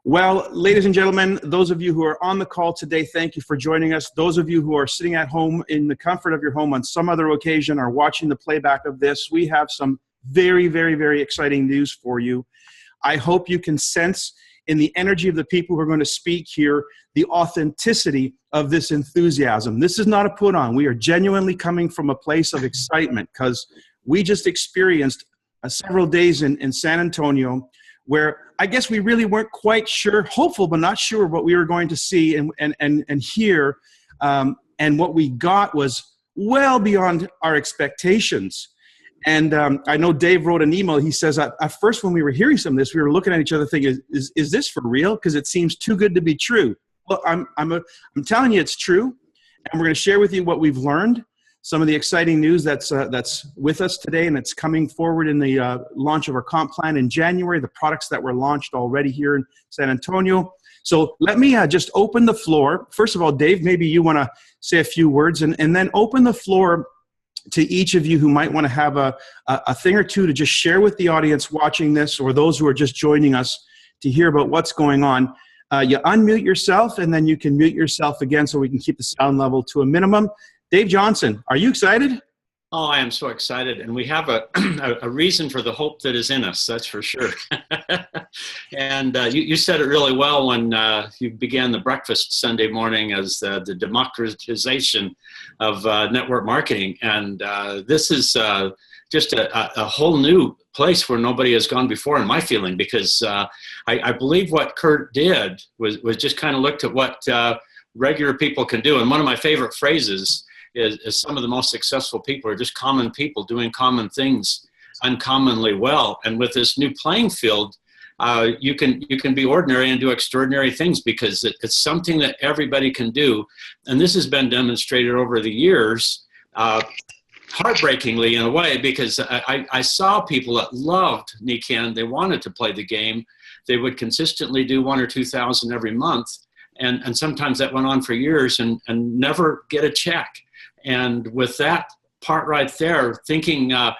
Well, ladies and gentlemen, those of you who are on the call today, thank you for joining us. Those of you who are sitting at home in the comfort of your home on some other occasion or watching the playback of this, we have some very, very, very exciting news for you. I hope you can sense in the energy of the people who are going to speak here the authenticity of this enthusiasm. This is not a put on. We are genuinely coming from a place of excitement because we just experienced several days in San Antonio where I guess we really weren't quite sure, hopeful but not sure what we were going to see and hear. And what we got was well beyond our expectations. And I know Dave wrote an email. He says, at first when we were hearing some of this, we were looking at each other thinking, is this for real? Because it seems too good to be true. Well, I'm telling you it's true. And we're going to share with you what we've learned, some of the exciting news that's with us today, and it's coming forward in the launch of our comp plan in January, the products that were launched already here in San Antonio. So let me just open the floor. First of all, Dave, maybe you want to say a few words, and then open the floor to each of you who might want to have a thing or two to just share with the audience watching this, or those who are just joining us to hear about what's going on. You unmute yourself, and then you can mute yourself again so we can keep the sound level to a minimum. Dave Johnson, are you excited? Oh, I am so excited. And we have a reason for the hope that is in us, that's for sure. And you said it really well when you began the breakfast Sunday morning as the democratization of network marketing. And this is just a whole new place where nobody has gone before, in my feeling, because I believe what Kurt did was just kind of looked at what regular people can do. And one of my favorite phrases is some of the most successful people are just common people doing common things uncommonly well. And with this new playing field, you can be ordinary and do extraordinary things because it's something that everybody can do. And this has been demonstrated over the years, heartbreakingly in a way, because I saw people that loved Nikan. They wanted to play the game. They would consistently do 1,000 or 2,000 every month. And sometimes that went on for years and never get a check. And with that part right there, thinking that,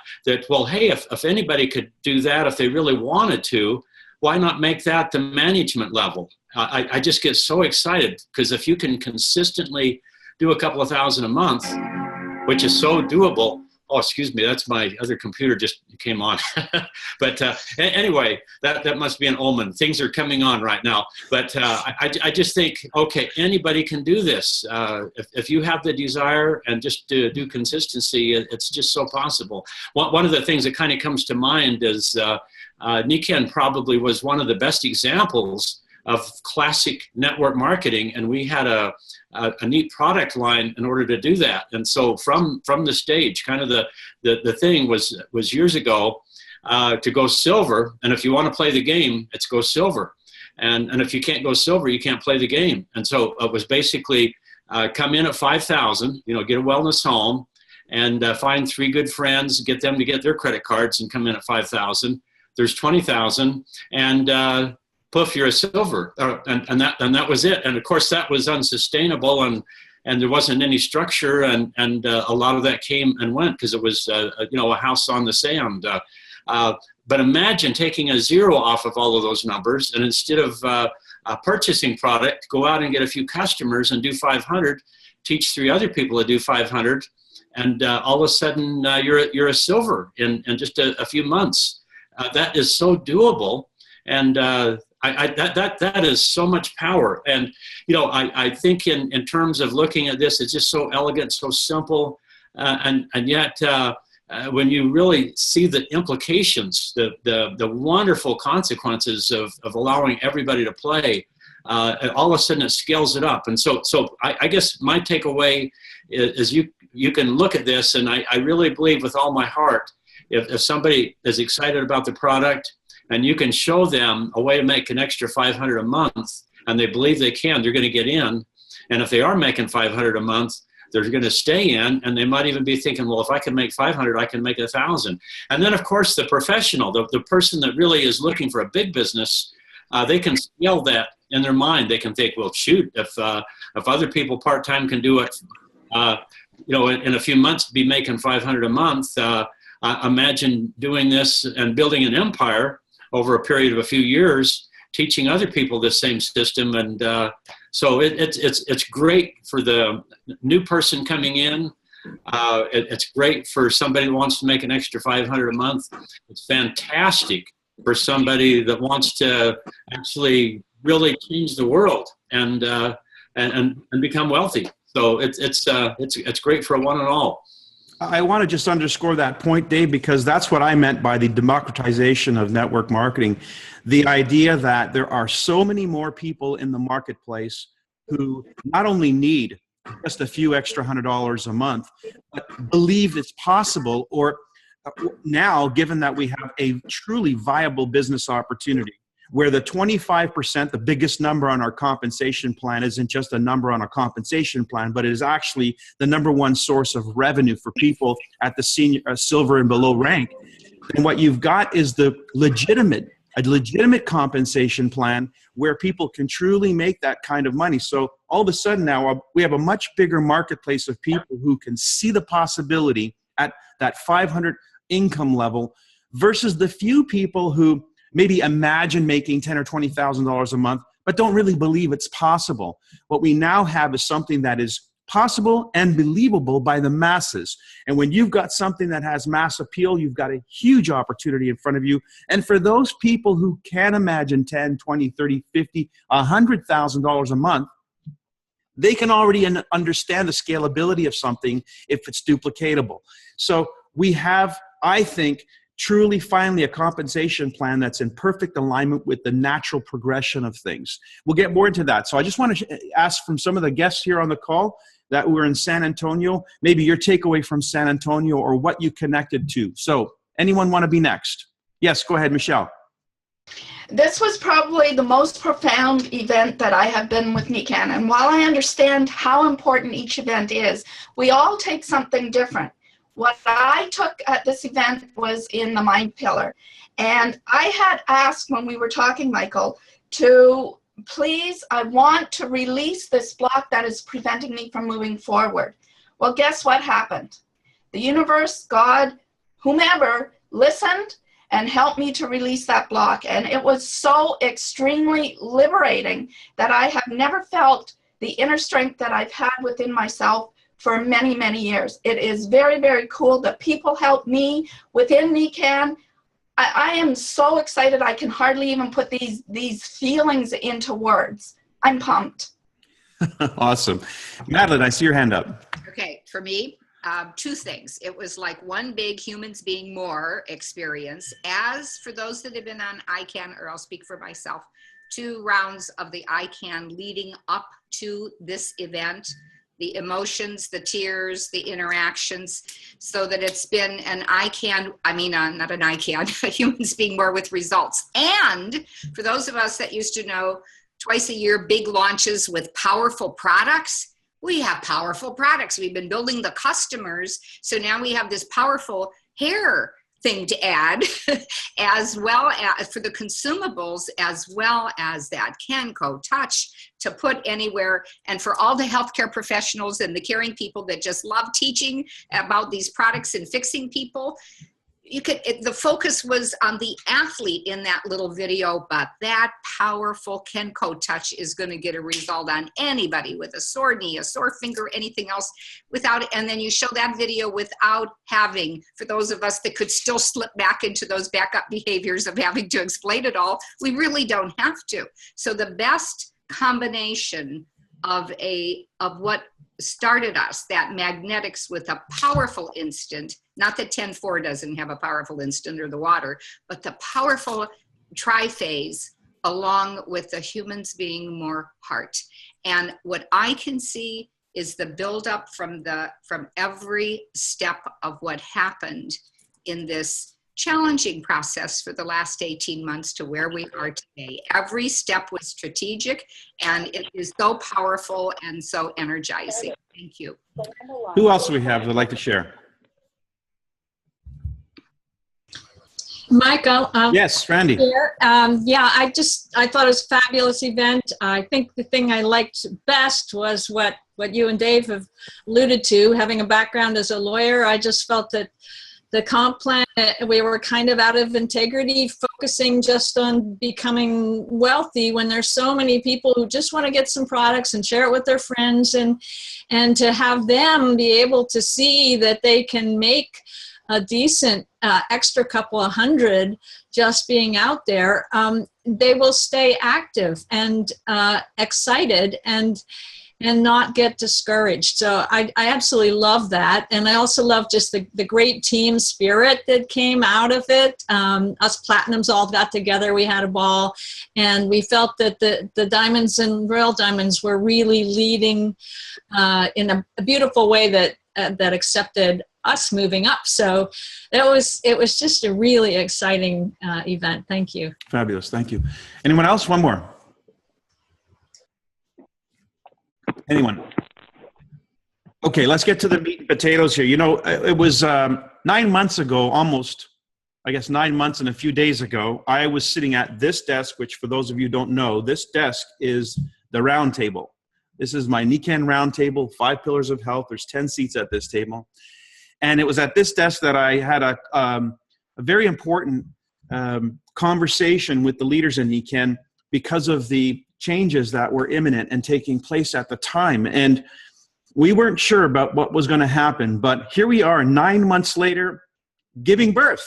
well, hey, if anybody could do that, if they really wanted to, why not make that the management level? I just get so excited because if you can consistently do a couple of thousand a month, which is so doable. Oh, excuse me, that's my other computer just came on. But anyway, that must be an omen. Things are coming on right now. But I just think, okay, anybody can do this. If you have the desire and just do consistency, it's just so possible. One of the things that kind of comes to mind is Nikan probably was one of the best examples of classic network marketing, and we had a neat product line in order to do that. And so from the stage, kind of the thing was years ago to go silver. And if you want to play the game, it's go silver. And if you can't go silver, you can't play the game. And so it was basically come in at 5,000, get a wellness home, and find 3 good friends, get them to get their credit cards and come in at 5,000. There's 20,000, and poof, you're a silver, and that was it. And of course, that was unsustainable, and there wasn't any structure, and a lot of that came and went because it was a house on the sand. But imagine taking a zero off of all of those numbers, and instead of purchasing product, go out and get a few customers and do 500, teach 3 other people to do 500, and all of a sudden you're a silver in just a few months. That is so doable, and that is so much power. And I think in terms of looking at this, it's just so elegant, so simple, and yet when you really see the implications, the wonderful consequences of allowing everybody to play, all of a sudden it scales it up. And so I guess my takeaway is you can look at this, and I really believe with all my heart, if somebody is excited about the product, and you can show them a way to make an extra 500 a month, and they believe they can, they're going to get in. And if they are making 500 a month, they're going to stay in, and they might even be thinking, well, if I can make 500, I can make 1,000. And then, of course, the professional, the person that really is looking for a big business, they can scale that in their mind. They can think, well, shoot, if other people part-time can do it, in a few months, be making 500 a month, imagine doing this and building an empire over a period of a few years teaching other people the same system. And so it's great for the new person coming in. It's great for somebody who wants to make an extra $500 a month. It's fantastic for somebody that wants to actually really change the world and become wealthy. So it's great for one and all. I want to just underscore that point, Dave, because that's what I meant by the democratization of network marketing. The idea that there are so many more people in the marketplace who not only need just a few extra $100 a month, but believe it's possible, or now, given that we have a truly viable business opportunity, where the 25%, the biggest number on our compensation plan, isn't just a number on a compensation plan, but it is actually the number one source of revenue for people at the senior, silver and below rank. And what you've got is a legitimate compensation plan where people can truly make that kind of money. So all of a sudden now we have a much bigger marketplace of people who can see the possibility at that 500 income level versus the few people who maybe imagine making $10,000 or $20,000 a month, but don't really believe it's possible. What we now have is something that is possible and believable by the masses. And when you've got something that has mass appeal, you've got a huge opportunity in front of you. And for those people who can imagine $10,000, $20,000, $30,000, $50,000, $100,000 a month, they can already understand the scalability of something if it's duplicatable. So we have, I think, truly finally a compensation plan that's in perfect alignment with the natural progression of things. We'll get more into that. So I just want to ask from some of the guests here on the call that were in San Antonio, maybe your takeaway from San Antonio or what you connected to. So anyone want to be next? Yes, go ahead, Michelle. This was probably the most profound event that I have been with NECAN. And while I understand how important each event is, we all take something different. What I took at this event was in the mind pillar. And I had asked when we were talking, Michael, to please, I want to release this block that is preventing me from moving forward. Well, guess what happened? The universe, God, whomever, listened and helped me to release that block. And it was so extremely liberating that I have never felt the inner strength that I've had within myself for many, many years. It is very, very cool that people help me within NECAN. I am so excited I can hardly even put these feelings into words. I'm pumped. Awesome. Madeline, I see your hand up. Okay, for me, two things. It was like one big humans being more experience. As for those that have been on ICANN, or I'll speak for myself, 2 rounds of the ICANN leading up to this event, the emotions, the tears, the interactions, so that it's been an ICANN, not an ICANN, humans being more with results. And for those of us that used to know twice a year, big launches with powerful products, we have powerful products. We've been building the customers. So now we have this powerful hair thing to add, as well as for the consumables, as well as that Kenco Touch to put anywhere. And for all the healthcare professionals and the caring people that just love teaching about these products and fixing people, the focus was on the athlete in that little video, but that powerful Kenco Touch is going to get a result on anybody with a sore knee, a sore finger, anything else without it. And then you show that video without having, for those of us that could still slip back into those backup behaviors of having to explain it all, we really don't have to. So the best combination of what started us, that magnetics with a powerful instant, not that 10-4 doesn't have a powerful instant or the water, but the powerful tri-phase along with the humans being more heart. And what I can see is the buildup from every step of what happened in this challenging process for the last 18 months to where we are today. Every step was strategic, and it is so powerful and so energizing. Thank you. Who else do we have that would like to share? Michael. Yes, Randy. Here. I thought it was a fabulous event. I think the thing I liked best was what you and Dave have alluded to, having a background as a lawyer. I just felt that the comp plan, we were kind of out of integrity, focusing just on becoming wealthy when there's so many people who just want to get some products and share it with their friends, and to have them be able to see that they can make a decent extra couple of hundred just being out there, they will stay active and excited and not get discouraged. So I absolutely love that. And I also love just the great team spirit that came out of it. Us Platinums all got together, we had a ball, and we felt that the Diamonds and Royal Diamonds were really leading in a beautiful way that accepted us moving up. So it was just a really exciting event. Thank you. Fabulous. Thank you. Anyone else? One more. Anyone? Okay, let's get to the meat and potatoes here. You know, it was 9 months ago, almost, I guess 9 months and a few days ago, I was sitting at this desk, which for those of you who don't know, this desk is the round table. This is my NECAN round table, 5 pillars of health. There's 10 seats at this table. And it was at this desk that I had a very important conversation with the leaders in NECAN because of the changes that were imminent and taking place at the time. And we weren't sure about what was going to happen, but here we are 9 months later, giving birth.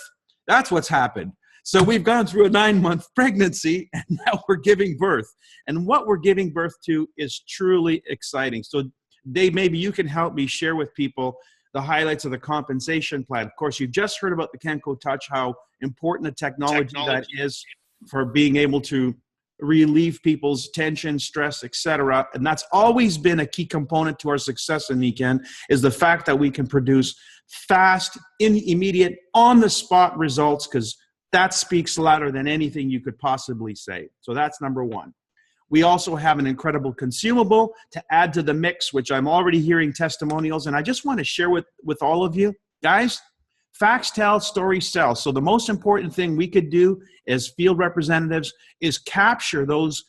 That's what's happened. So we've gone through a 9-month pregnancy, and now we're giving birth. And what we're giving birth to is truly exciting. So Dave, maybe you can help me share with people the highlights of the compensation plan. Of course, you've just heard about the Kenco Touch, how important the technology that is for being able to relieve people's tension, stress, etc. And that's always been a key component to our success in NECAN, is the fact that we can produce fast, immediate, on-the-spot results, because that speaks louder than anything you could possibly say. So that's number one. We also have an incredible consumable to add to the mix, which I'm already hearing testimonials. And I just want to share with all of you, guys, facts tell, stories sell. So the most important thing we could do as field representatives is capture those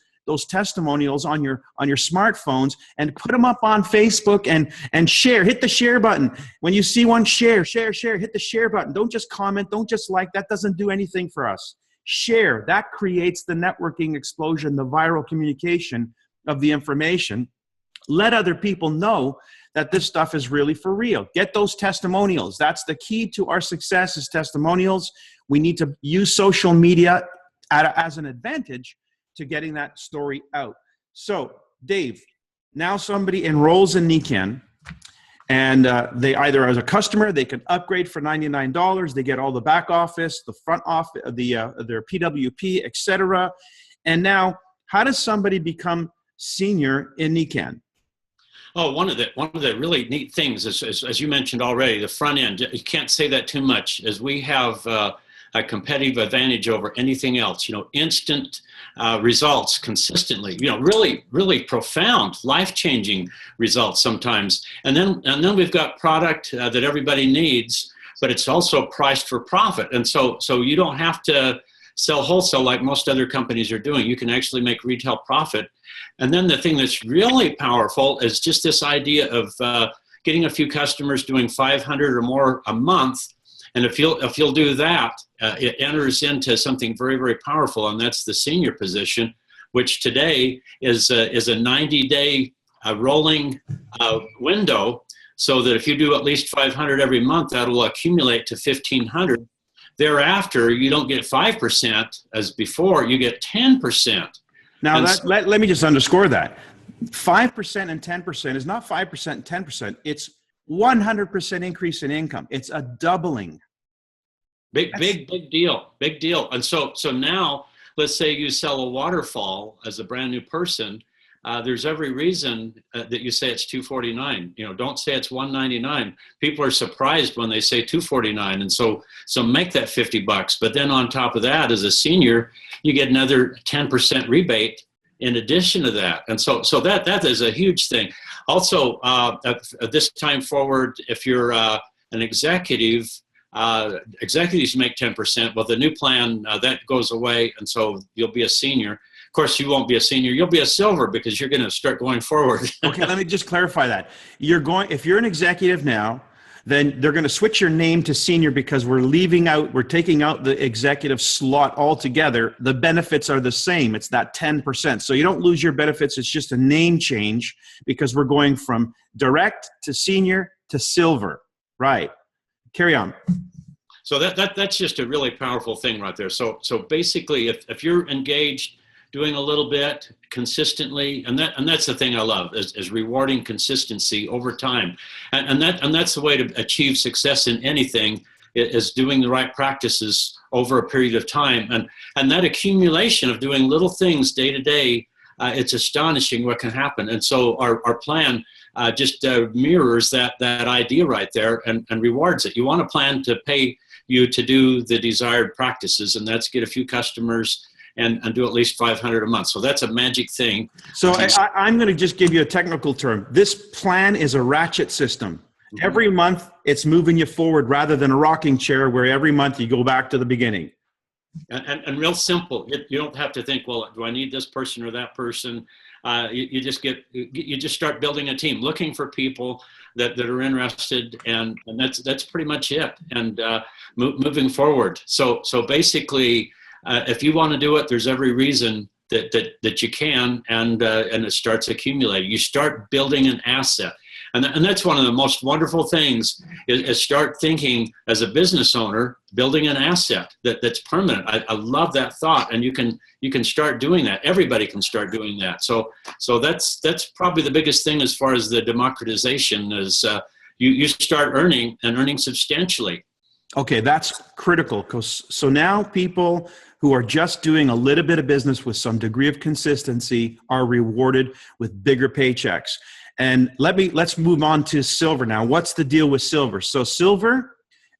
testimonials on your smartphones and put them up on Facebook and share. Hit the share button. When you see one, share, hit the share button. Don't just comment, don't just like. That doesn't do anything for us. Share. That creates the networking explosion, the viral communication of the information. Let other people know that this stuff is really for real. Get those testimonials. That's the key to our success, is testimonials. We need to use social media as an advantage to getting that story out. So, Dave, now somebody enrolls in NECAN, and they either, as a customer, they can upgrade for $99. They get all the back office, the front office, their PWP, etc. And now, how does somebody become senior in NECAN? Oh, one of the really neat things is, as you mentioned already, the front end. You can't say that too much, as we have a competitive advantage over anything else. You know, instant results consistently. You know, really, really profound, life-changing results sometimes. And then we've got product that everybody needs, but it's also priced for profit. And so you don't have to sell wholesale like most other companies are doing. You can actually make retail profit. And then the thing that's really powerful is just this idea of getting a few customers doing 500 or more a month. And if you'll do that, it enters into something very, very powerful, and that's the senior position, which today is a 90-day rolling window, so that if you do at least 500 every month, that'll accumulate to 1,500. Thereafter, you don't get 5% as before, you get 10%. Now, let me just underscore that. 5% and 10% is not 5% and 10%. It's 100% increase in income. It's a doubling. Big deal. And so now, let's say you sell a waterfall as a brand new person. There's every reason that you say it's $249. You know, don't say it's $199. People are surprised when they say $249, and so make that $50. But then on top of that, as a senior, you get another 10% rebate in addition to that, and so that is a huge thing. Also, at this time forward, if you're an executive, executives make 10%. Well, the new plan that goes away, and so you'll be a senior. Of course, you won't be a senior. You'll be a silver, because you're going to start going forward. Okay, let me just clarify that. If you're an executive now, then they're going to switch your name to senior because we're taking out the executive slot altogether. The benefits are the same. It's that 10%. So you don't lose your benefits. It's just a name change because we're going from direct to senior to silver. Right. Carry on. So that's just a really powerful thing right there. So basically, if you're engaged, doing a little bit consistently, and that's the thing I love is rewarding consistency over time, and that's the way to achieve success in anything, is doing the right practices over a period of time, and that accumulation of doing little things day to day, it's astonishing what can happen. And so our plan just mirrors that idea right there and rewards it. You want a plan to pay you to do the desired practices, and that's get a few customers and do at least 500 a month. So that's a magic thing. So I'm going to just give you a technical term. This plan is a ratchet system. Mm-hmm. Every month it's moving you forward rather than a rocking chair where every month you go back to the beginning. And real simple. You don't have to think, well, do I need this person or that person? You just start building a team, looking for people that are interested, and that's pretty much it. And moving forward. So basically, if you want to do it, there's every reason that you can, and it starts accumulating. You start building an asset, and that's one of the most wonderful things is start thinking as a business owner, building an asset that's permanent. I love that thought, and you can start doing that. Everybody can start doing that. So that's probably the biggest thing as far as the democratization is you start earning substantially. Okay, that's critical. So now people who are just doing a little bit of business with some degree of consistency are rewarded with bigger paychecks. And let's move on to silver now. What's the deal with silver? So silver,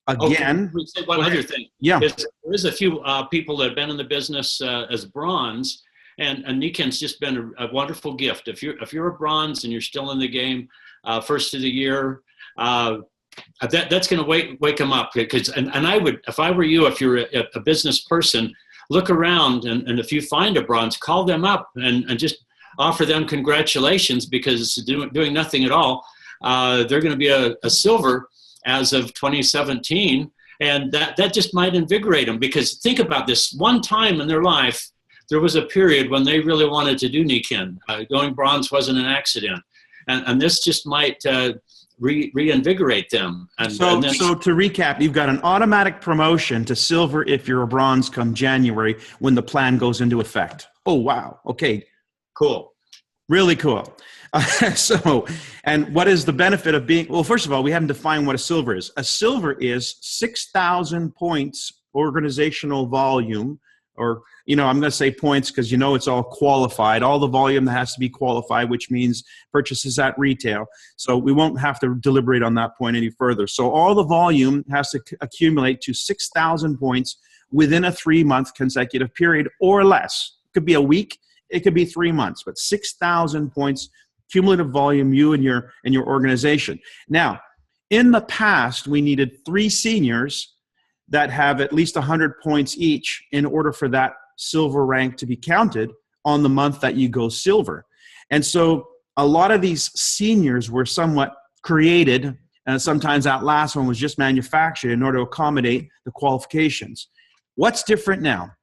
again. Okay, say one other thing. Yeah. There is a few people that have been in the business as bronze, and Nikan's just been a wonderful gift. If you're a bronze and you're still in the game, first of the year, that's going to wake them up, because and I would, if I were you, if you're a business person, look around, and if you find a bronze, call them up and just offer them congratulations, because doing nothing at all, they're going to be a silver as of 2017, and that just might invigorate them. Because think about this, one time in their life there was a period when they really wanted to do Nikan. Going bronze wasn't an accident, and this just might reinvigorate them. So to recap, you've got an automatic promotion to silver if you're a bronze come January when the plan goes into effect. Oh, wow. Okay. Cool. Really cool. So, and what is the benefit of being, well, first of all, we haven't defined what a silver is. A silver is 6,000 points organizational volume, or, I'm going to say points because it's all qualified, all the volume that has to be qualified, which means purchases at retail. So we won't have to deliberate on that point any further. So all the volume has to accumulate to 6,000 points within a 3-month consecutive period or less. It could be a week, it could be 3 months, but 6,000 points cumulative volume, you and your organization. Now, in the past, we needed 3 seniors that have at least 100 points each in order for that silver rank to be counted on the month that you go silver. And so a lot of these seniors were somewhat created, and sometimes that last one was just manufactured in order to accommodate the qualifications. What's different now?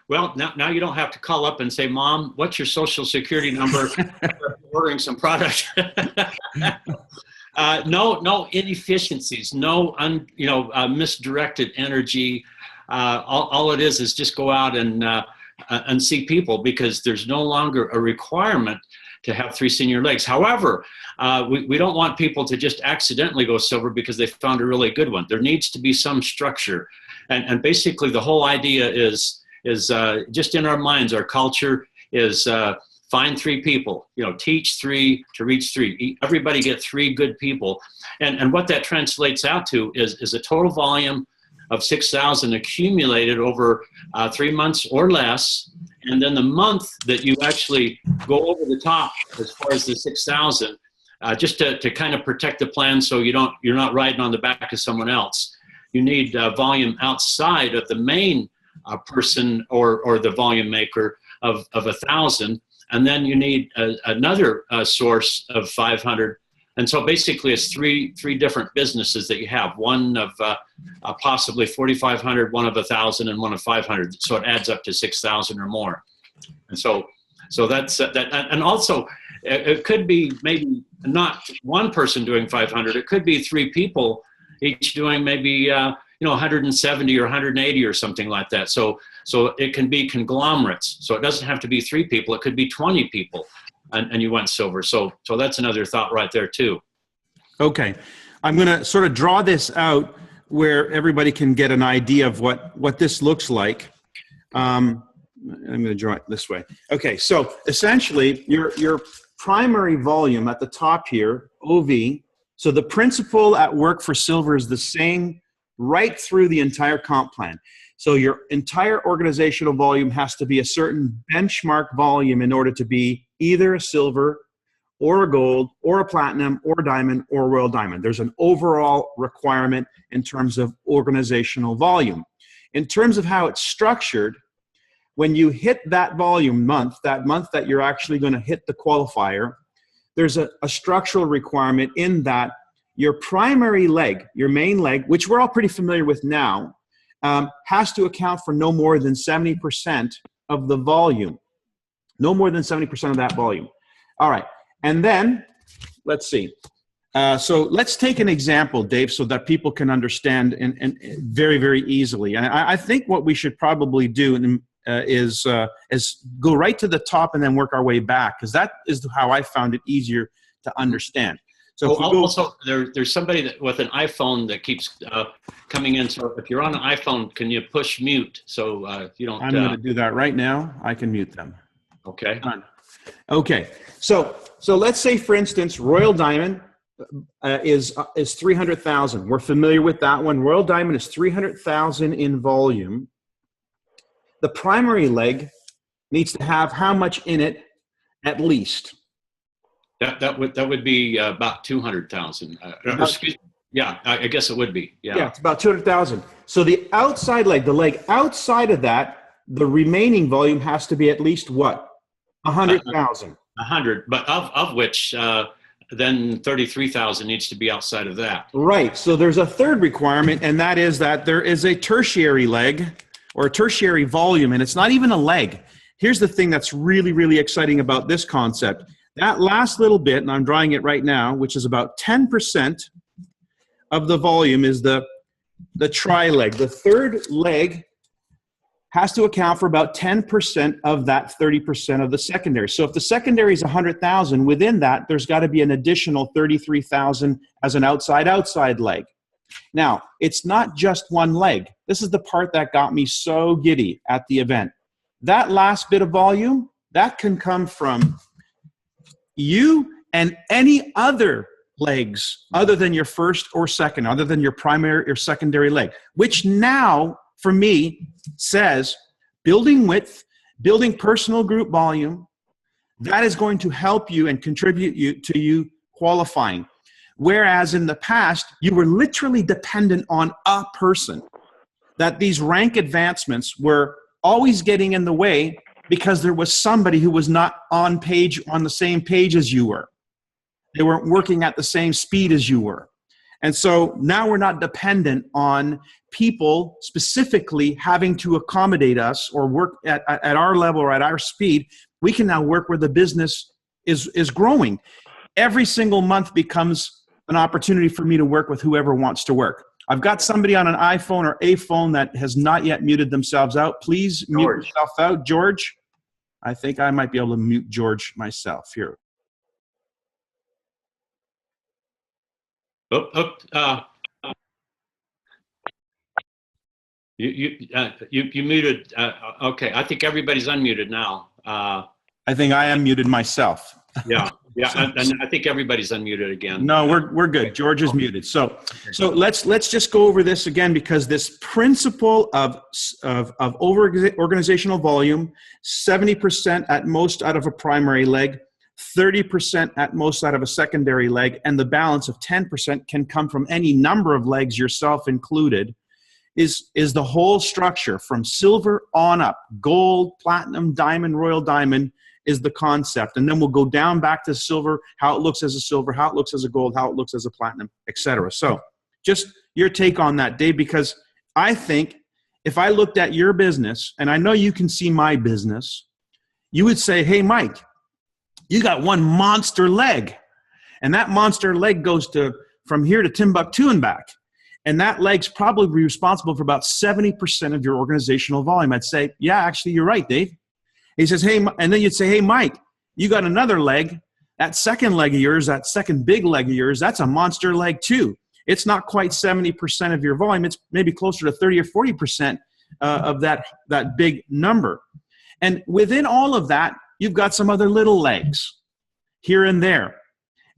Well, now you don't have to call up and say, Mom, what's your social security number? Ordering some product. No inefficiencies, no misdirected energy. All it is just go out and see people, because there's no longer a requirement to have 3 senior legs. However, we don't want people to just accidentally go silver because they found a really good one. There needs to be some structure, and basically the whole idea is just in our minds. Our culture is find 3 people, teach 3 to reach 3. Everybody get 3 good people. And what that translates out to is a total volume of 6,000 accumulated over 3 months or less. And then the month that you actually go over the top as far as the 6,000, just to kind of protect the plan so you're not riding on the back of someone else. You need volume outside of the main person or the volume maker of 1,000. And then you need another source of 500, And so basically it's three different businesses that you have, one of possibly 4,500, one of 1,000, and one of 500. So it adds up to 6,000 or more. And so that's that. And also it could be maybe not one person doing 500. It could be 3 people each doing maybe 170 or 180 or something like that. So it can be conglomerates. So it doesn't have to be 3 people. It could be 20 people. And you went silver. So that's another thought right there too. Okay. I'm going to sort of draw this out where everybody can get an idea of what this looks like. I'm going to draw it this way. Okay. So essentially your primary volume at the top here, OV. So the principle at work for silver is the same right through the entire comp plan. So your entire organizational volume has to be a certain benchmark volume in order to be either a silver or a gold or a platinum or a diamond or a royal diamond. There's an overall requirement in terms of organizational volume. In terms of how it's structured, when you hit that volume month that you're actually going to hit the qualifier, there's a structural requirement in that your primary leg, your main leg, which we're all pretty familiar with now, has to account for no more than 70% of the volume. No more than 70% of that volume. All right. And then, let's see. So let's take an example, Dave, so that people can understand and very, very easily. And I think what we should probably do is go right to the top and then work our way back, because that is how I found it easier to understand. So also, there's somebody with an iPhone that keeps coming in. So if you're on an iPhone, can you push mute so you don't? I'm going to do that right now. I can mute them. Okay. Done. Okay. So let's say, for instance, Royal Diamond is 300,000. We're familiar with that one. Royal Diamond is 300,000 in volume. The primary leg needs to have how much in it at least? That would be about 200,000. Excuse me. Yeah, I guess it would be. Yeah, it's about 200,000. So the outside leg, the leg outside of that, the remaining volume has to be at least what? 100,000. 100, but of which then 33,000 needs to be outside of that. Right. So there's a third requirement, and that is that there is a tertiary leg or a tertiary volume, and it's not even a leg. Here's the thing that's really, really exciting about this concept. That last little bit, and I'm drawing it right now, which is about 10% of the volume, is the tri-leg. The third leg has to account for about 10% of that 30% of the secondary. So if the secondary is 100,000, within that, there's got to be an additional 33,000 as an outside leg. Now, it's not just one leg. This is the part that got me so giddy at the event. That last bit of volume, that can come from you and any other legs other than your first or second, other than your primary or secondary leg, which now, for me, says building width, building personal group volume, that is going to help you and contribute to you qualifying. Whereas in the past, you were literally dependent on a person, that these rank advancements were always getting in the way because there was somebody who was not on the same page as you were. They weren't working at the same speed as you were. And so now we're not dependent on people specifically having to accommodate us or work at our level or at our speed. We can now work where the business is growing. Every single month becomes an opportunity for me to work with whoever wants to work. I've got somebody on an iPhone or a phone that has not yet muted themselves out. Please mute yourself out. George, I think I might be able to mute George myself here. You muted. Okay, I think everybody's unmuted now. I think I am muted myself. Yeah, and I think everybody's unmuted again. No, we're good. George is muted. So let's just go over this again, because this principle of organizational volume, 70% at most out of a primary leg, 30% at most out of a secondary leg, and the balance of 10% can come from any number of legs, yourself included, is the whole structure from silver on up, gold, platinum, diamond, royal diamond, is the concept. And then we'll go down back to silver, how it looks as a silver, how it looks as a gold, how it looks as a platinum, etc. So just your take on that, Dave, because I think if I looked at your business, and I know you can see my business, you would say, hey, Mike, you got one monster leg. And that monster leg goes from here to Timbuktu and back. And that leg's probably responsible for about 70% of your organizational volume. I'd say, yeah, actually, you're right, Dave. He says, hey, and then you'd say, hey, Mike, you got another leg. That second leg of yours, that second big leg of yours, that's a monster leg too. It's not quite 70% of your volume. It's maybe closer to 30 or 40% of that big number. And within all of that, you've got some other little legs here and there.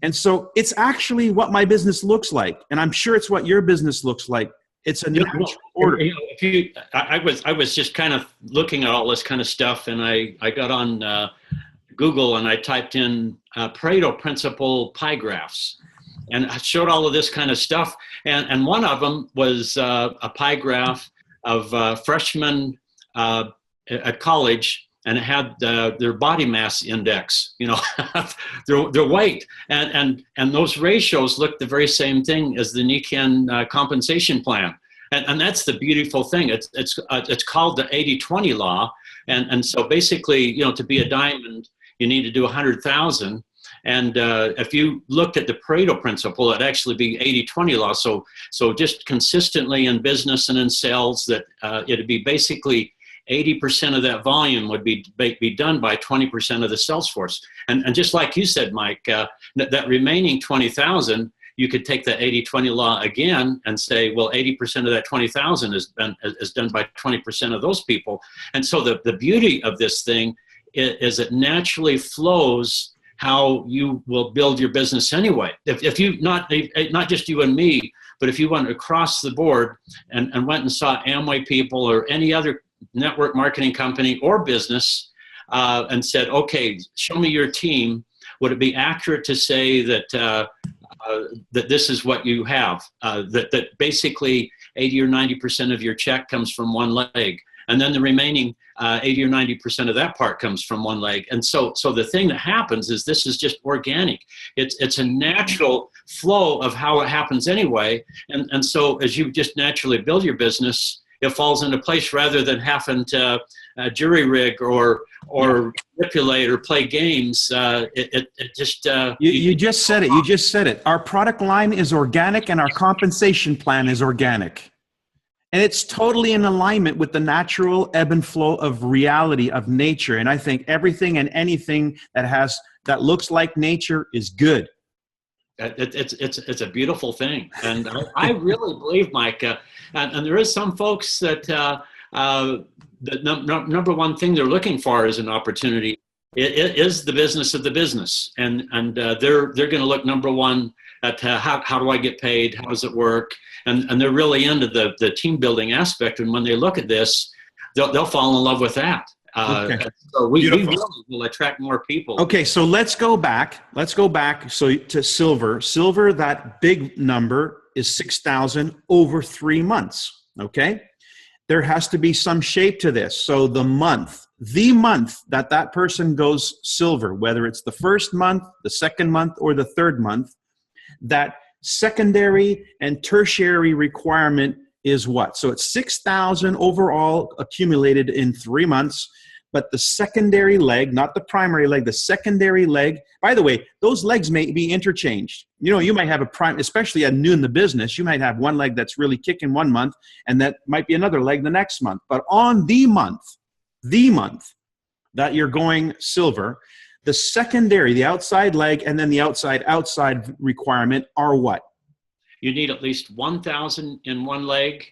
And so it's actually what my business looks like. And I'm sure it's what your business looks like. It's a natural order. I was just kind of looking at all this kind of stuff, and I got on Google and I typed in Pareto principle pie graphs. And I showed all of this kind of stuff. And one of them was a pie graph of freshmen at college, and it had their body mass index, their weight. And those ratios looked the very same thing as the Nikan compensation plan. And that's the beautiful thing. It's called the 80-20 law. And so basically, to be a diamond, you need to do 100,000. And if you looked at the Pareto principle, it'd actually be 80-20 law. So just consistently in business and in sales, that it'd be basically 80% of that volume would be done by 20% of the sales force. And just like you said, Mike, that remaining 20,000, you could take the 80-20 law again and say, well, 80% of that 20,000 is done by 20% of those people. And so the beauty of this thing is it naturally flows how you will build your business anyway. If you, not just you and me, but if you went across the board and went and saw Amway people or any other network marketing company or business and said, okay, show me your team, would it be accurate to say that that this is what you have, that basically 80 or 90% of your check comes from one leg, and then the remaining 80 or 90% of that part comes from one leg? And so the thing that happens is this is just organic. It's a natural flow of how it happens anyway. And so as you just naturally build your business, it falls into place rather than having to jury rig or manipulate or play games. It just you just said it. You just said it. Our product line is organic, and our compensation plan is organic, and it's totally in alignment with the natural ebb and flow of reality of nature. And I think everything and anything that looks like nature is good. It's a beautiful thing, and I really believe, Mike. And there is some folks that the number one thing they're looking for is an opportunity. It is the business of the business, and they're going to look number one at how do I get paid, how does it work, and they're really into the team building aspect. And when they look at this, they'll fall in love with that. Okay. So we really will attract more people. Okay, so let's go back. So to silver. Silver, that big number is 6,000 over 3 months. Okay, there has to be some shape to this. So the month that person goes silver, whether it's the first month, the second month, or the third month, that secondary and tertiary requirement is what? So it's 6,000 overall accumulated in 3 months, but the secondary leg, not the primary leg, the secondary leg, by the way, those legs may be interchanged. You might have especially at new in the business, you might have one leg that's really kicking 1 month, and that might be another leg the next month. But on the month that you're going silver, the secondary, the outside leg, and then the outside requirement are what? You need at least 1,000 in one leg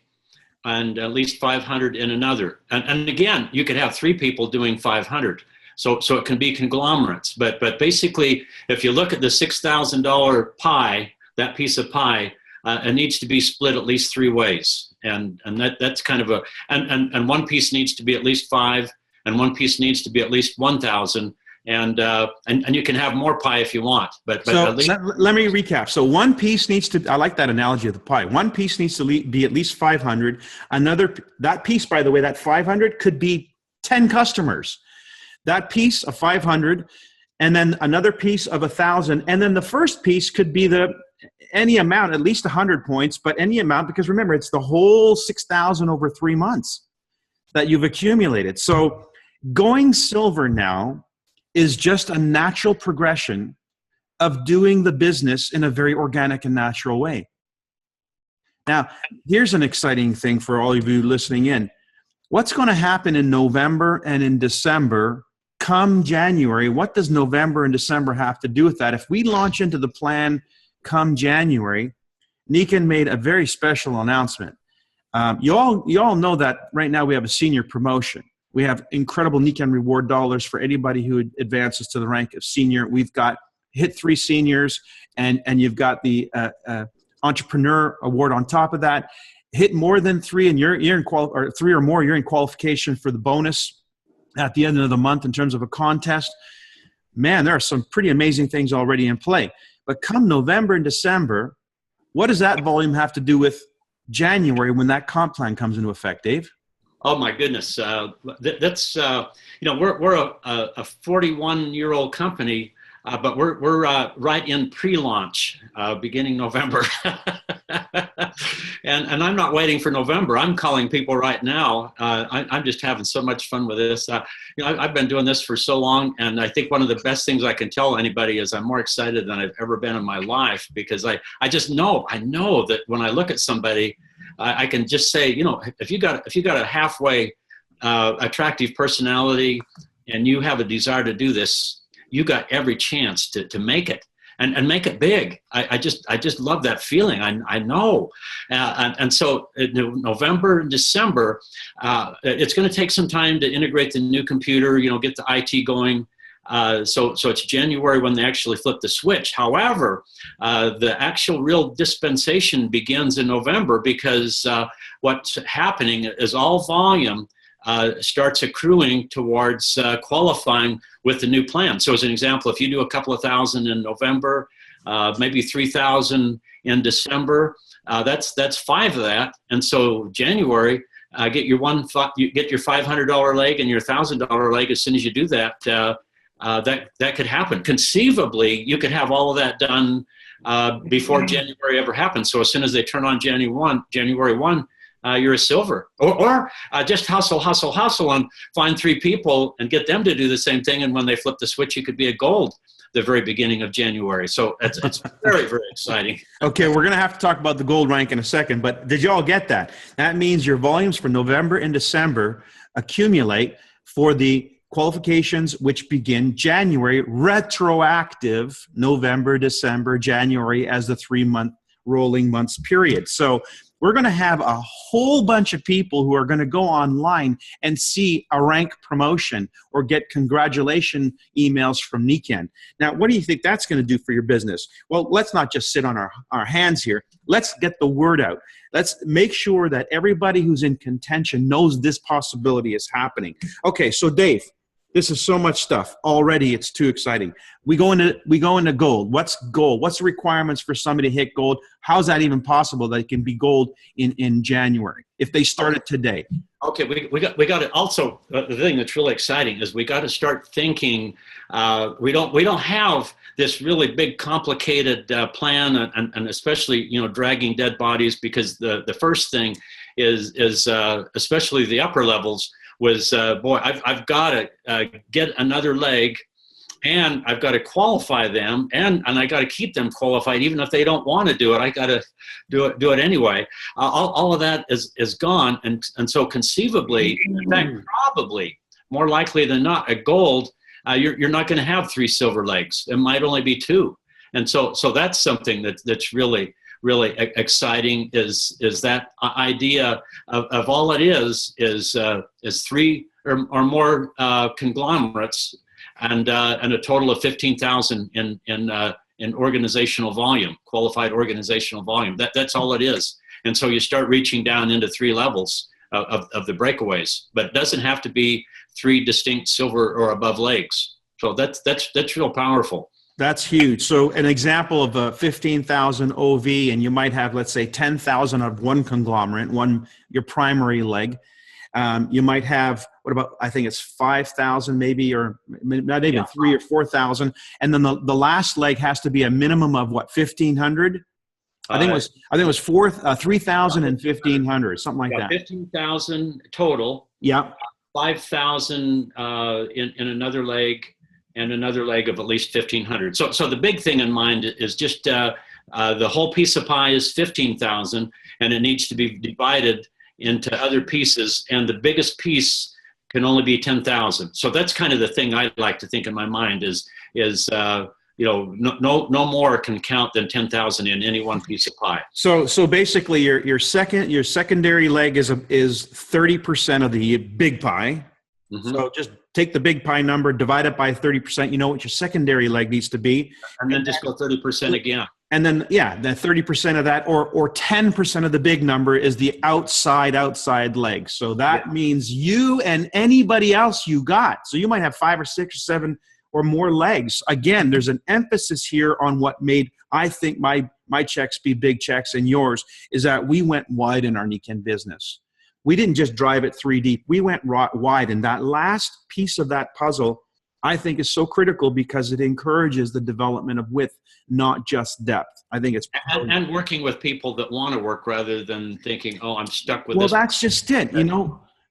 and at least 500 in another. And again, you could have 3 people doing 500. So it can be conglomerates. But basically, if you look at the $6,000 pie, that piece of pie, it needs to be split at least 3 ways. And that's kind of and one piece needs to be at least 5, and one piece needs to be at least 1,000. And you can have more pie if you want, but let me recap. So one piece needs to, I like that analogy of the pie. One piece needs to be at least 500. That piece, by the way, that 500 could be 10 customers. That piece of 500, and then another piece of 1,000, and then the first piece could be any amount, at least 100 points, but any amount, because remember, it's the whole 6,000 over 3 months that you've accumulated. So going silver now is just a natural progression of doing the business in a very organic and natural way. Now, here's an exciting thing for all of you listening in. What's going to happen in November and in December come January? What does November and December have to do with that? If we launch into the plan come January, Nikan made a very special announcement. You all know that right now we have a senior promotion. We have incredible Nikan reward dollars for anybody who advances to the rank of senior. We've got hit 3 seniors, and you've got the entrepreneur award on top of that. Hit more than 3, and you're in 3 or more, you're in qualification for the bonus at the end of the month in terms of a contest. Man, there are some pretty amazing things already in play. But come November and December, what does that volume have to do with January when that comp plan comes into effect, Dave? Oh my goodness, that's we're a 41-year-old company, but we're right in pre-launch, beginning November, and I'm not waiting for November. I'm calling people right now. I'm just having so much fun with this. I've been doing this for so long, and I think one of the best things I can tell anybody is I'm more excited than I've ever been in my life, because I know that when I look at somebody, I can just say, if you got a halfway attractive personality and you have a desire to do this, you got every chance to make it and make it big. I just love that feeling. I know. And so in November and December, it's going to take some time to integrate the new computer, get the IT going. So it's January when they actually flip the switch. However, the actual real dispensation begins in November, because what's happening is all volume starts accruing towards qualifying with the new plan. So as an example, if you do a couple of thousand in November, maybe 3,000 in December, that's 5 of that. And so January, you get your $500 leg and your $1,000 leg. As soon as you do that, that could happen. Conceivably, you could have all of that done before January ever happens. So as soon as they turn on January 1, you're a silver. Or just hustle and find 3 people and get them to do the same thing. And when they flip the switch, you could be a gold the very beginning of January. So it's very, very exciting. Okay, we're going to have to talk about the gold rank in a second, but did you all get that? That means your volumes for November and December accumulate for the qualifications which begin January, retroactive November, December, January as the 3-month rolling months period. So we're going to have a whole bunch of people who are going to go online and see a rank promotion or get congratulation emails from Nikan. Now, what do you think that's going to do for your business? Well, let's not just sit on our hands here. Let's get the word out. Let's make sure that everybody who's in contention knows this possibility is happening. Okay, so Dave, this is so much stuff. Already it's too exciting. We go into gold. What's gold? What's the requirements for somebody to hit gold? How's that even possible that it can be gold in January if they started today? Okay, we got to also, the thing that's really exciting is we got to start thinking. We don't have this really big complicated plan, and especially dragging dead bodies, because the first thing is especially the upper levels was I've got to get another leg, and I've got to qualify them, and I got to keep them qualified even if they don't want to do it. I got to do it anyway. All of that is gone, and so conceivably, in fact, probably more likely than not, at gold, you're not going to have 3 silver legs. It might only be 2, and so that's something that's really exciting, is that idea of all it is 3 or more conglomerates and a total of 15,000 in organizational volume, qualified organizational volume. That's all it is. And so you start reaching down into 3 levels of the breakaways, but it doesn't have to be 3 distinct silver or above legs. So that's real powerful. That's huge. So an example of a 15,000 OV, and you might have, let's say, 10,000 of one conglomerate, your primary leg. You might have, what about, I think it's 5,000 maybe, or not even 3 or 4,000. And then the last leg has to be a minimum of what, 1,500? I think it was 3,000 and 1,500, something like that. 15,000 total. Yeah. 5,000 in another leg, and another leg of at least 1,500. So the big thing in mind is just the whole piece of pie is 15,000, and it needs to be divided into other pieces, and the biggest piece can only be 10,000. So that's kind of the thing I like to think in my mind is no more can count than 10,000 in any one piece of pie. So basically, your secondary leg is 30% of the big pie. Mm-hmm. So just take the big pie number, divide it by 30%. You know what your secondary leg needs to be, and then just go 30% again. And then, the 30% of that, or 10% of the big number is the outside leg. So that means you and anybody else you got. So you might have 5 or 6 or 7 or more legs. Again, there's an emphasis here on what made, I think, my checks be big checks and yours, is that we went wide in our Nikken business. We didn't just drive it 3 deep. We went wide. And that last piece of that puzzle, I think, is so critical because it encourages the development of width, not just depth. I think it's and working with people that want to work rather than thinking, oh, I'm stuck with this. Well, that's just it.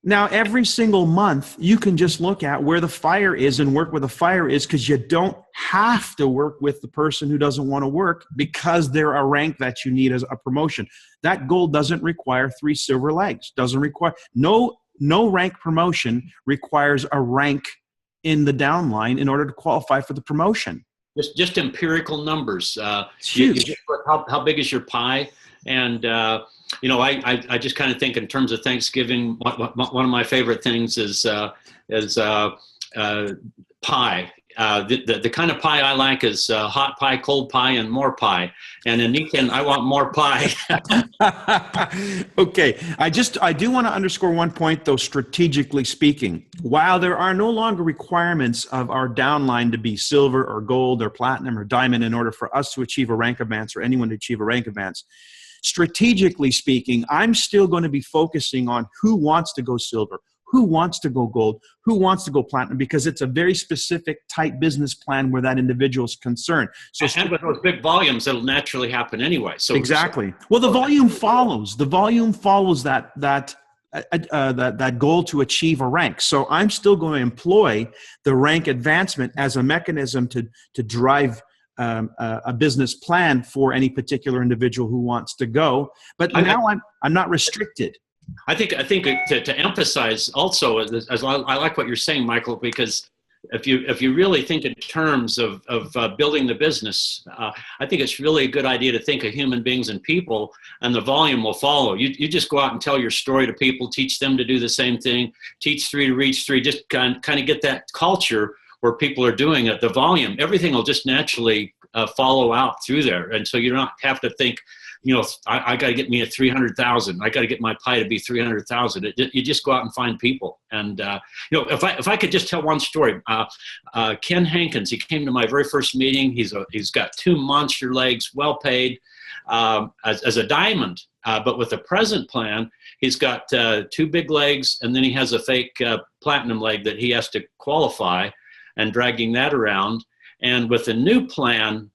Now every single month you can just look at where the fire is and work where the fire is, because you don't have to work with the person who doesn't want to work because they're a rank that you need as a promotion. That gold doesn't require 3 silver legs. Doesn't require no rank promotion requires a rank in the downline in order to qualify for the promotion. Just empirical numbers. It's huge. How big is your pie? And I just kind of think in terms of Thanksgiving. One of my favorite things is pie. The kind of pie I like is hot pie, cold pie, and more pie. And in Nikken, I want more pie. Okay. I do want to underscore one point, though, strategically speaking. While there are no longer requirements of our downline to be silver or gold or platinum or diamond in order for us to achieve a rank advance or anyone to achieve a rank advance, strategically speaking, I'm still going to be focusing on who wants to go silver, who wants to go gold, who wants to go platinum, because it's a very specific type business plan where that individual is concerned. So, and with those big volumes, it'll naturally happen anyway. So exactly. Well, the volume follows. The volume follows that goal to achieve a rank. So I'm still going to employ the rank advancement as a mechanism to drive a business plan for any particular individual who wants to go. But now I'm not restricted. I think to emphasize also, as I like what you're saying, Michael, because if you really think in terms of building the business, I think it's really a good idea to think of human beings and people, and the volume will follow. You just go out and tell your story to people, teach them to do the same thing, teach 3 to reach 3, just kind of get that culture where people are doing it. The volume, everything will just naturally follow out through there, and so you don't have to think, I got to get me a 300,000. I got to get my pie to be 300,000. You just go out and find people. And if I could just tell one story, Ken Hankins, he came to my very first meeting. He's got 2 monster legs, well paid, as a diamond. But with the present plan, he's got 2 big legs, and then he has a fake platinum leg that he has to qualify, and dragging that around. And with the new plan,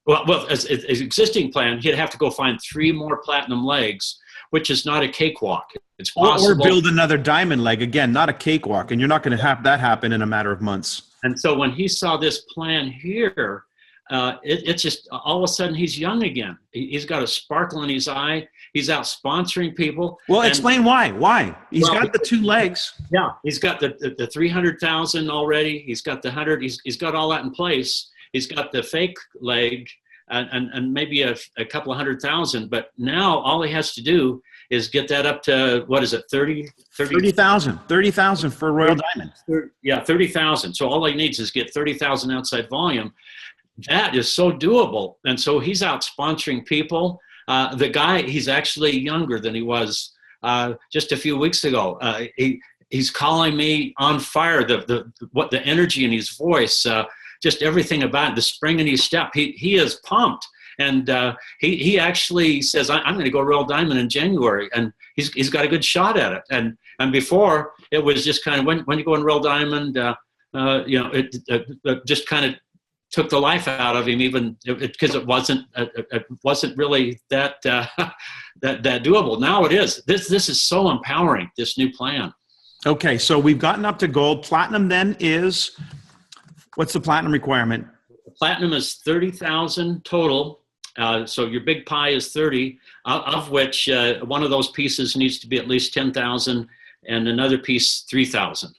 as existing plan, he'd have to go find 3 more platinum legs, which is not a cakewalk. It's possible. Or build another diamond leg. Again, not a cakewalk. And you're not going to have that happen in a matter of months. And so when he saw this plan here, it's just all of a sudden he's young again. He's got a sparkle in his eye. He's out sponsoring people. Well, explain why. Why? He's got the 2 legs. Yeah, he's got the 300,000 already. He's got the 100. He's got all that in place. He's got the fake leg and maybe a couple of 100,000. But now all he has to do is get that up to, what is it, 30,000. 30,000 for a Royal Diamond. Yeah, 30,000. So all he needs is get 30,000 outside volume. That is so doable. And so he's out sponsoring people. The guy, he's actually younger than he was just a few weeks ago. He's calling me on fire. The energy in his voice, just everything about it, the spring in his step. He is pumped. And he actually says, I'm going to go Royal Diamond in January, and he's got a good shot at it. And before it was just kind of when you go in Royal Diamond, it just kind of took the life out of him, even because it wasn't really that that doable. Now it is. This is so empowering, this new plan. Okay, so we've gotten up to gold. Platinum then is, what's the platinum requirement? Platinum is 30,000 total. So your big pie is 30, of which one of those pieces needs to be at least 10,000, and another piece 3,000.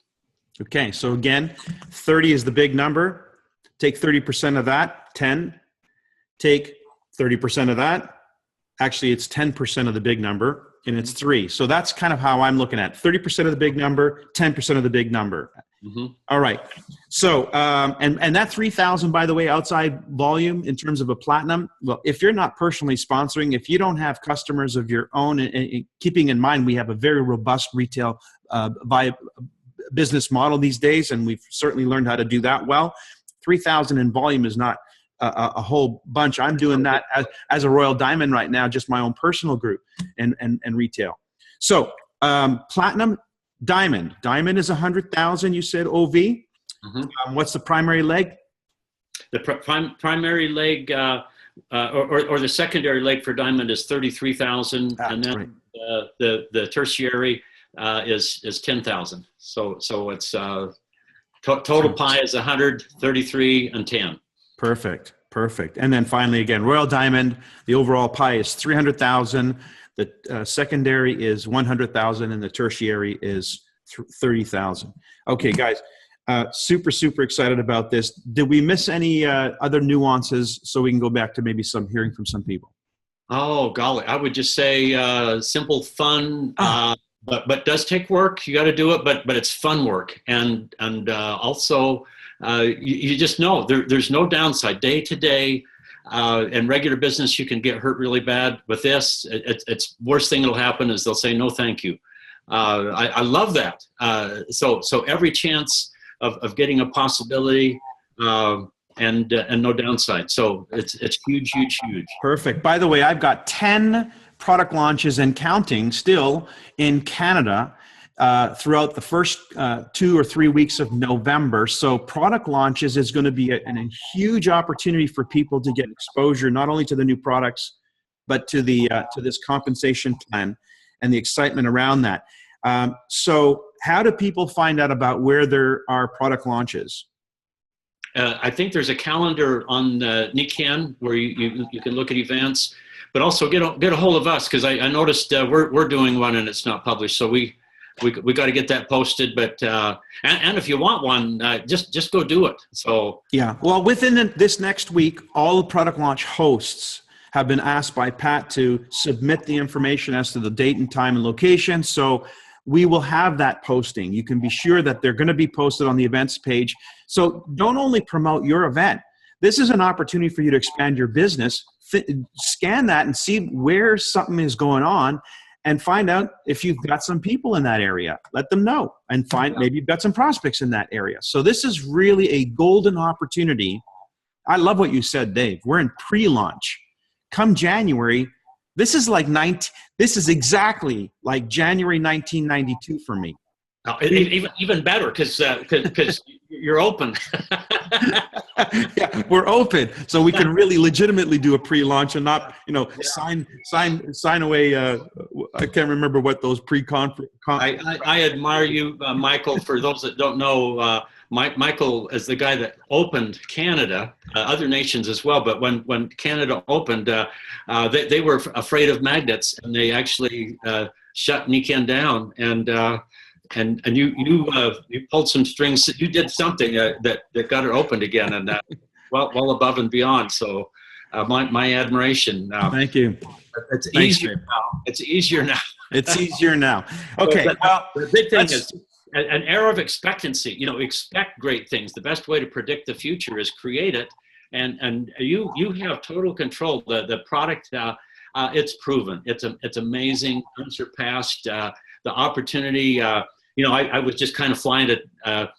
Okay, so again, 30 is the big number. Take 30% of that, 10. Take 30% of that. Actually, it's 10% of the big number, and it's 3. So that's kind of how I'm looking at it. 30% of the big number, 10% of the big number. Mm-hmm. All right. So, and that 3,000, by the way, outside volume in terms of a platinum, well, if you're not personally sponsoring, if you don't have customers of your own, and keeping in mind we have a very robust retail business model these days, and we've certainly learned how to do that well, 3,000 in volume is not a whole bunch. I'm doing that as a Royal Diamond right now, just my own personal group and retail. So platinum, diamond is 100,000. You said OV. Mm-hmm. What's the primary leg? The primary leg or the secondary leg for diamond is 33,000, and then right. The tertiary is 10,000. So it's total pie is 100, 33, and 10. Perfect. And then finally, again, Royal Diamond, the overall pie is 300,000. The secondary is 100,000, and the tertiary is 30,000. Okay, guys, super excited about this. Did we miss any other nuances so we can go back to maybe hearing from some people? Oh, golly. I would just say simple, fun, but does take work. You got to do it, but it's fun work. And also, you just know there's no downside. Day to day, in regular business, you can get hurt really bad. With this, it's worst thing that'll happen is they'll say, no, thank you. I love that. So every chance of getting a possibility, and no downside. So it's huge. Perfect. By the way, I've got 10 product launches and counting still in Canada throughout the first 2 or 3 weeks of November. So product launches is going to be a huge opportunity for people to get exposure, not only to the new products, but to this compensation plan and the excitement around that. So how do people find out about where there are product launches? I think there's a calendar on NICAN where you can look at events, but also get a hold of us, because I noticed we're doing one and it's not published. So we got to get that posted. But and if you want one, just go do it. So yeah, well, within this next week, all the product launch hosts have been asked by Pat to submit the information as to the date and time and location. So we will have that posting. You can be sure that they're going to be posted on the events page. So don't only promote your event. This is an opportunity for you to expand your business. Scan that and see where something is going on and find out if you've got some people in that area. Let them know and maybe you've got some prospects in that area. So this is really a golden opportunity. I love what you said, Dave. We're in pre-launch. Come January, this is exactly like January 1992 for me. Even better, because you're open. Yeah, we're open, so we can really legitimately do a pre-launch and not, sign away. I can't remember what those pre-conference. I admire you, Michael. For those that don't know, Michael is the guy that opened Canada, other nations as well. But when Canada opened, they were afraid of magnets, and they actually shut NICAN down. And you pulled some strings. You did something that got it opened again, and well above and beyond. So my admiration. Thank you. It's easier now. It's easier now. It's easier now. Okay. Well, the big thing is an era of expectancy. Expect great things. The best way to predict the future is create it, and you have total control. The product, it's proven. It's amazing, unsurpassed. The opportunity. I was just kind of flying to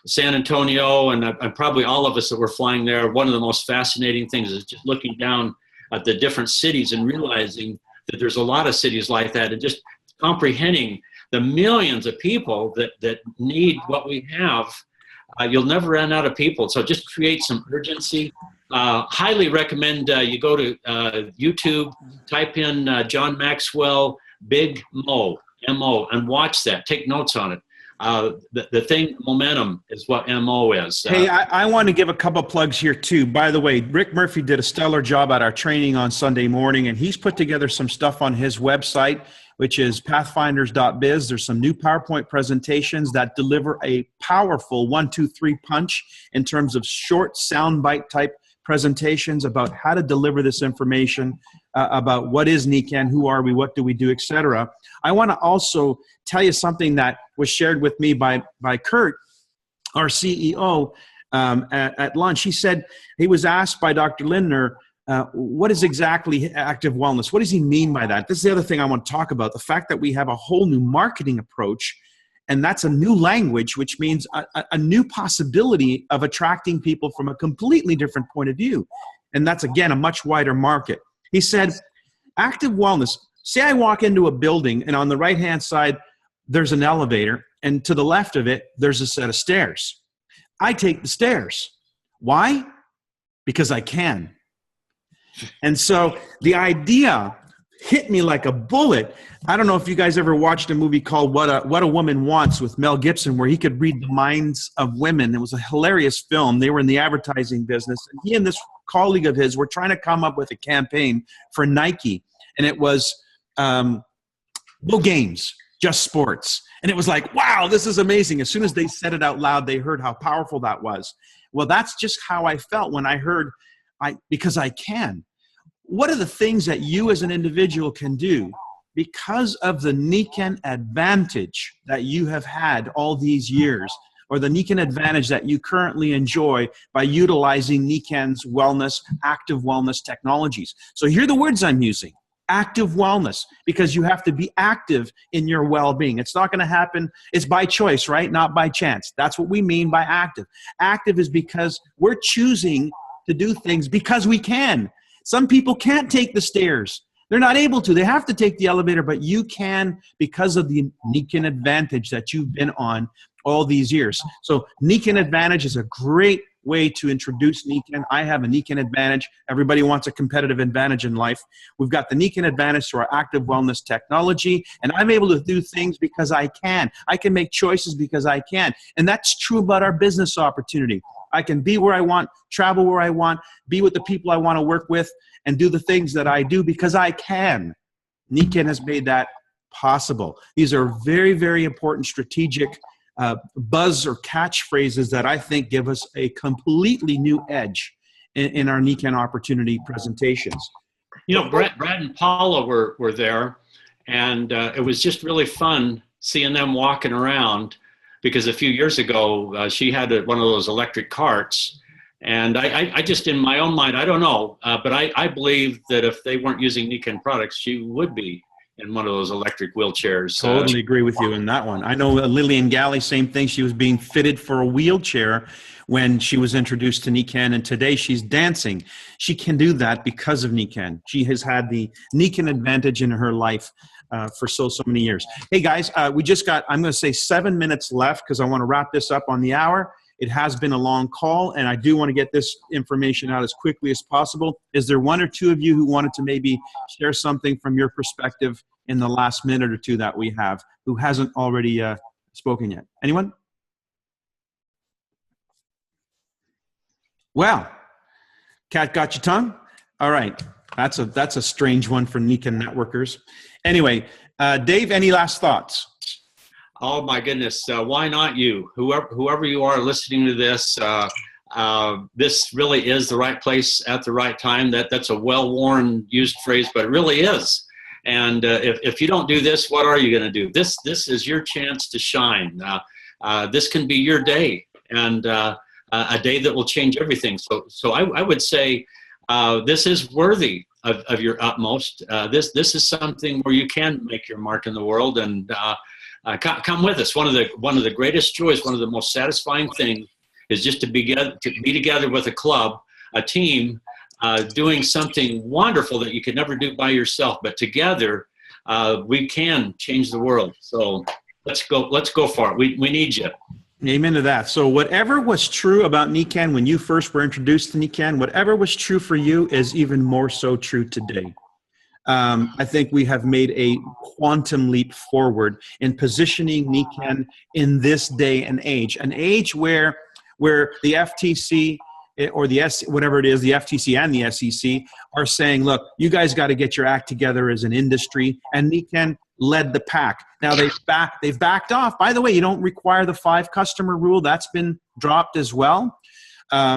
San Antonio, and probably all of us that were flying there, one of the most fascinating things is just looking down the different cities and realizing that there's a lot of cities like that, and just comprehending the millions of people that need what we have. You'll never run out of people. So just create some urgency. Highly recommend you go to YouTube, type in John Maxwell, Big Mo, M-O, and watch that. Take notes on it. The thing, momentum, is what MO is. Hey, I want to give a couple plugs here too. By the way, Rick Murphy did a stellar job at our training on Sunday morning, and he's put together some stuff on his website, which is pathfinders.biz. There's some new PowerPoint presentations that deliver a powerful 1, 2, 3 punch in terms of short soundbite type presentations about how to deliver this information, about what is NECAN, who are we, what do we do, etc. I want to also tell you something that was shared with me by Kurt, our CEO, at lunch. He said he was asked by Dr. Lindner, what is exactly active wellness? What does he mean by that? This is the other thing I want to talk about, the fact that we have a whole new marketing approach, and that's a new language, which means a new possibility of attracting people from a completely different point of view. And that's, again, a much wider market. He said, active wellness, say I walk into a building and on the right-hand side, there's an elevator, and to the left of it, there's a set of stairs. I take the stairs. Why? Because I can. And so the idea hit me like a bullet. I don't know if you guys ever watched a movie called What a Woman Wants with Mel Gibson, where he could read the minds of women. It was a hilarious film. They were in the advertising business. And he and this colleague of his were trying to come up with a campaign for Nike. And it was no games, just sports. And it was like, wow, this is amazing. As soon as they said it out loud, they heard how powerful that was. Well, that's just how I felt when I heard, because I can. What are the things that you as an individual can do because of the NECAN advantage that you have had all these years, or the NECAN advantage that you currently enjoy by utilizing NECAN's wellness, active wellness technologies? So here are the words I'm using. Active wellness, because you have to be active in your well-being. It's not going to happen. It's by choice, right? Not by chance. That's what we mean by active. Active is because we're choosing to do things because we can. Some people can't take the stairs. They're not able to. They have to take the elevator, but you can because of the NECAN advantage that you've been on all these years. So NECAN advantage is a great way to introduce NECAN. I have a NECAN advantage. Everybody wants a competitive advantage in life. We've got the NECAN advantage to our active wellness technology, and I'm able to do things because I can. I can make choices because I can. And that's true about our business opportunity. I can be where I want, travel where I want, be with the people I want to work with, and do the things that I do because I can. NECAN has made that possible. These are very, very important strategic buzz or catchphrases that I think give us a completely new edge in our NECAN opportunity presentations. You know, Brad and Paula were there, and it was just really fun seeing them walking around, because a few years ago, she had one of those electric carts. And I just, in my own mind, I don't know, but I believe that if they weren't using NECAN products, she would be in one of those electric wheelchairs. Totally agree with you in that one. I know Lillian Galley, same thing. She was being fitted for a wheelchair when she was introduced to NECAN, and today she's dancing. She can do that because of NECAN. She has had the NECAN advantage in her life for so many years. Hey guys, we just got, I'm going to say 7 minutes left because I want to wrap this up on the hour. It has been a long call, and I do want to get this information out as quickly as possible. Is there one or two of you who wanted to maybe share something from your perspective in the last minute or two that we have, who hasn't already spoken yet? Anyone? Well, cat got your tongue? All right. That's a strange one for NECAN networkers. Anyway, Dave, any last thoughts? Oh my goodness! Why not you? Whoever you are listening to this, this really is the right place at the right time. That's a well-worn, used phrase, but it really is. And if you don't do this, what are you going to do? This is your chance to shine. This can be your day, and a day that will change everything. So I would say this is worthy of your utmost. This is something where you can make your mark in the world, and come with us. One of the greatest joys, one of the most satisfying things, is just to be together with a club, a team doing something wonderful that you could never do by yourself. But together, we can change the world. So let's go for it. We need you. Amen to that. So whatever was true about Nikan when you first were introduced to Nikan, whatever was true for you is even more so true today. I think we have made a quantum leap forward in positioning Nikan in this day and age, an age where the FTC or whatever it is, the FTC and the SEC are saying, look, you guys got to get your act together as an industry, and Nikan led the pack. Now they've backed off. By the way, you don't require the 5 customer rule. That's been dropped as well.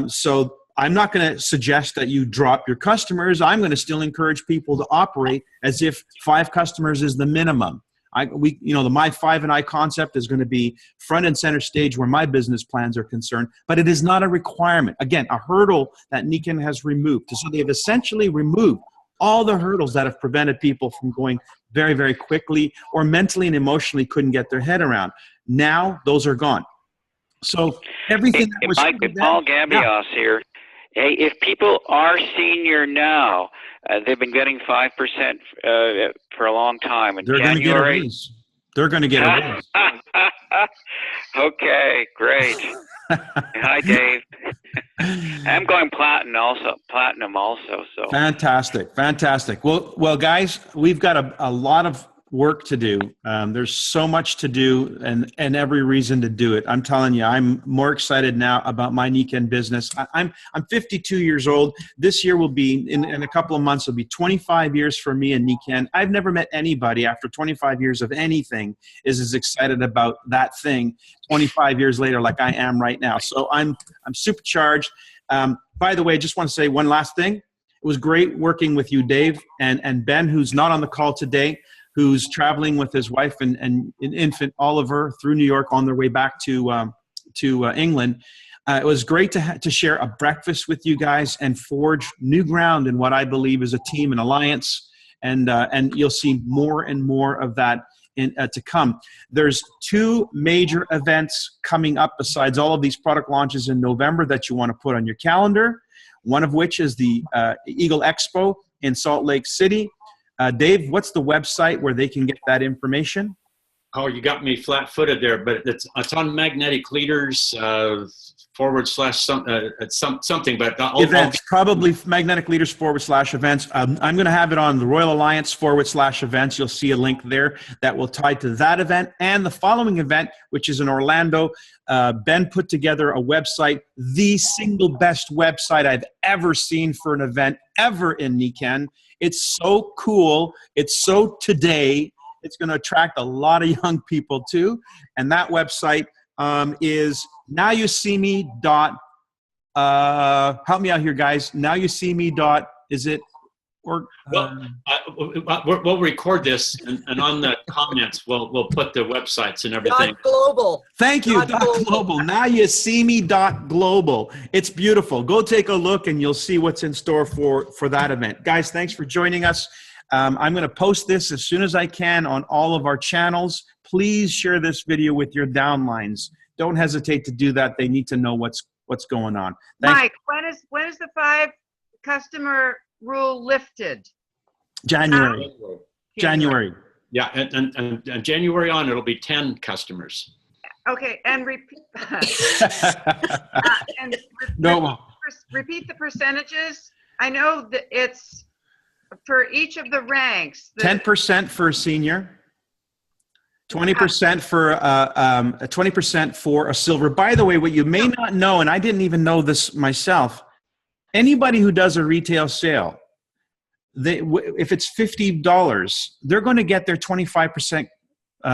So I'm not going to suggest that you drop your customers. I'm going to still encourage people to operate as if 5 customers is the minimum. The My 5 and I concept is going to be front and center stage where my business plans are concerned, but it is not a requirement. Again, a hurdle that Nikan has removed. So they have essentially removed all the hurdles that have prevented people from going very, very quickly or mentally and emotionally couldn't get their head around. Now those are gone. So everything that was Mike, Paul Gabios here. Hey, if people are senior now, they've been getting 5% for a long time. In they're going to get a raise. They're going to get a raise. Okay, great. Hi, Dave. I'm going platinum also. So fantastic. Well, guys, we've got a lot of work to do. There's so much to do and every reason to do it. I'm telling you, I'm more excited now about my Nikan business. I'm 52 years old. This year will be, in a couple of months, will be 25 years for me and Nikan. I've never met anybody after 25 years of anything is as excited about that thing 25 years later like I am right now. So I'm supercharged. By the way, I just want to say one last thing. It was great working with you, Dave, and Ben, who's not on the call today, who's traveling with his wife and infant Oliver through New York on their way back to England. It was great to share a breakfast with you guys and forge new ground in what I believe is a team, an alliance, and you'll see more and more of that to come. There's 2 major events coming up besides all of these product launches in November that you want to put on your calendar, one of which is the Eagle Expo in Salt Lake City. Dave, what's the website where they can get that information? Oh, you got me flat-footed there, but it's on Magnetic Leaders /something. But events, probably Magnetic Leaders /events. I'm going to have it on the Royal Alliance /events. You'll see a link there that will tie to that event and the following event, which is in Orlando. Ben put together a website, the single best website I've ever seen for an event ever in Nikan. It's so cool. It's so today. It's going to attract a lot of young people too. And that website is nowyouseeme. Help me out here, guys. Nowyouseeme. Is it? Or we'll record this, and on the comments we'll put the websites and everything. .global. Thank you. .global. Nowyouseeme.global. It's beautiful. Go take a look, and you'll see what's in store for that event. Guys, thanks for joining us. I'm going to post this as soon as I can on all of our channels. Please share this video with your downlines. Don't hesitate to do that. They need to know what's going on. Thanks. Mike, when is the 5 customer rule lifted? January. Yeah, and January on, it'll be 10 customers. Okay, and repeat repeat the percentages. I know that it's for each of the ranks. 10% for a senior. 20% for 20% for a silver. By the way, what you may not know, and I didn't even know this myself, anybody who does a retail sale, if it's $50, they're going to get their 25%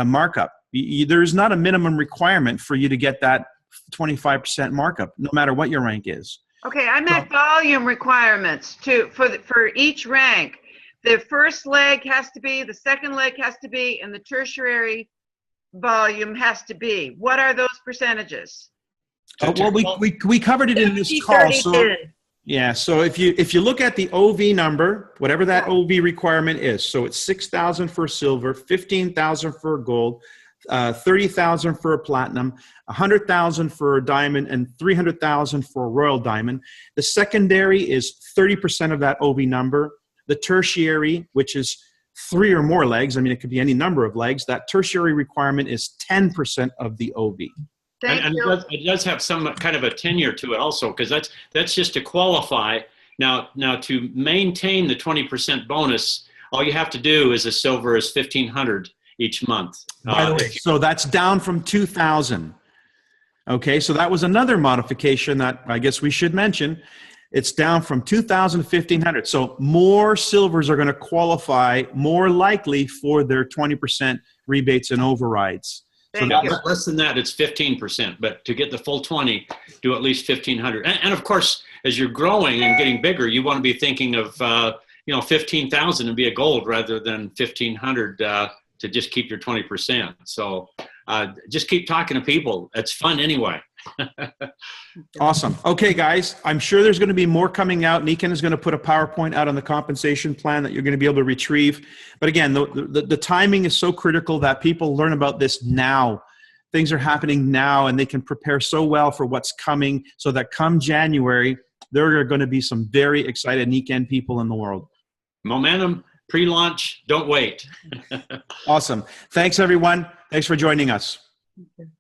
markup. There's not a minimum requirement for you to get that 25% markup, no matter what your rank is. Okay, I meant volume requirements for each rank. The first leg has to be, the second leg has to be, and the tertiary volume has to be. What are those percentages? Well, we covered it in this call. So, yeah, so if you look at the OV number, whatever that OV requirement is, so it's 6,000 for silver, 15,000 for gold, 30,000 for a platinum, 100,000 for a diamond, and 300,000 for a royal diamond. The secondary is 30% of that OV number. The tertiary, which is 3 or more legs, I mean, it could be any number of legs, that tertiary requirement is 10% of the OV. Thank you. It does have some kind of a tenure to it also, because that's just to qualify. Now to maintain the 20% bonus, all you have to do is a silver is $1,500 each month. By the way, so that's down from 2,000. Okay, so that was another modification that I guess we should mention. It's down from 2,000 to 1,500. So more silvers are going to qualify more likely for their 20% rebates and overrides. Thank so you. Less than that, it's 15%. But to get the full 20, do at least 1,500. And of course, as you're growing and getting bigger, you want to be thinking of 15,000 and be a gold rather than 1,500 to just keep your 20%. So just keep talking to people. It's fun anyway. Awesome. Okay, guys, I'm sure there's going to be more coming out. Nikan is going to put a PowerPoint out on the compensation plan that you're going to be able to retrieve. But again, the timing is so critical that people learn about this now. Things are happening now, and they can prepare so well for what's coming so that come January, there are going to be some very excited Nikan people in the world. Momentum, pre-launch, don't wait. Awesome. Thanks, everyone. Thanks for joining us. Okay.